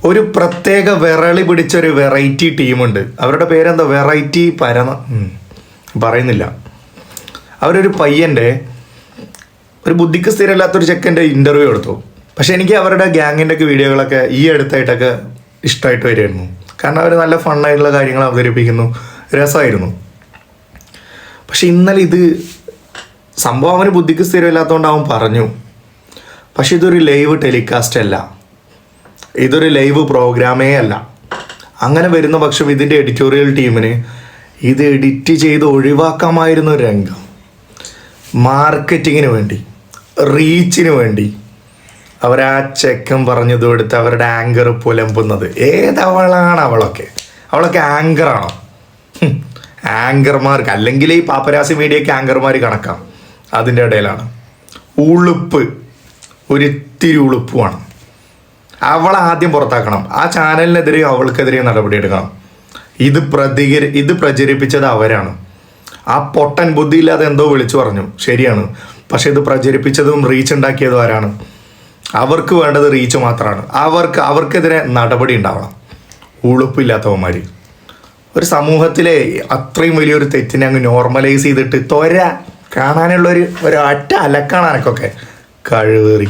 ഒരു പ്രത്യേക വിരളി പിടിച്ചൊരു വെറൈറ്റി ടീമുണ്ട്. അവരുടെ പേരെന്താ? വെറൈറ്റി പറയുന്നില്ല. അവരൊരു പയ്യൻ്റെ, ഒരു ബുദ്ധിക്ക് സ്ഥിരമില്ലാത്തൊരു ചെക്കൻ്റെ ഇൻ്റർവ്യൂ എടുത്തു. പക്ഷെ എനിക്ക് അവരുടെ ഗ്യാങ്ങിൻ്റെ ഒക്കെ വീഡിയോകളൊക്കെ ഈ അടുത്തായിട്ടൊക്കെ ഇഷ്ടമായിട്ട് വരുമായിരുന്നു. കാരണം അവർ നല്ല ഫണ്ണായിട്ടുള്ള കാര്യങ്ങൾ അവതരിപ്പിക്കുന്നു, രസമായിരുന്നു. പക്ഷെ ഇന്നലെ ഇത് സംഭവം അവന് ബുദ്ധിക്ക് സ്ഥിരമില്ലാത്തതുകൊണ്ട് അവൻ പറഞ്ഞു. പക്ഷെ ഇതൊരു ലൈവ് ടെലികാസ്റ്റ് അല്ല, ഇതൊരു ലൈവ് പ്രോഗ്രാമേ അല്ല. അങ്ങനെ വരുന്ന പക്ഷം ഇതിൻ്റെ എഡിറ്റോറിയൽ ടീമിന് ഇത് എഡിറ്റ് ചെയ്ത് ഒഴിവാക്കാമായിരുന്ന ഒരു രംഗം. മാർക്കറ്റിങ്ങിന് വേണ്ടി, റീച്ചിന് വേണ്ടി അവരാ ചെക്കൻ പറഞ്ഞത് എടുത്ത് അവരുടെ ആങ്കർ പുലമ്പുന്നത്. ഏതവളാണ് അവളൊക്കെ ആങ്കറാണോ? ആങ്കർമാർക്ക് അല്ലെങ്കിൽ ഈ പാപ്പരാസി മീഡിയയ്ക്ക് ആങ്കർമാർ കണക്കാം. അതിൻ്റെ ഇടയിലാണ് ഉളുപ്പ്, ഒരിത്തിരി ഉളുപ്പുമാണ്. അവളെ ആദ്യം പുറത്താക്കണം. ആ ചാനലിനെതിരെയും അവൾക്കെതിരെയും നടപടിയെടുക്കണം. ഇത് പ്രചരിപ്പിച്ചത് അവരാണ്. ആ പൊട്ടൻ ബുദ്ധിയില്ലാതെ എന്തോ വിളിച്ചു പറഞ്ഞു, ശരിയാണ്. പക്ഷെ ഇത് പ്രചരിപ്പിച്ചതും റീച്ച് ഉണ്ടാക്കിയതും ആരാണ്? അവർക്ക് വേണ്ടത് റീച്ച് മാത്രമാണ്. അവർക്കെതിരെ നടപടി ഉണ്ടാവണം. ഉളുപ്പില്ലാത്തവന്മാർ ഒരു സമൂഹത്തിലെ അത്രയും വലിയൊരു തെറ്റിനെ അങ്ങ് നോർമലൈസ് ചെയ്തിട്ട് കാണാനുള്ളൊരു ഒറ്റ അലക്കാണ് എനക്കൊക്കെ കഴിവേറി.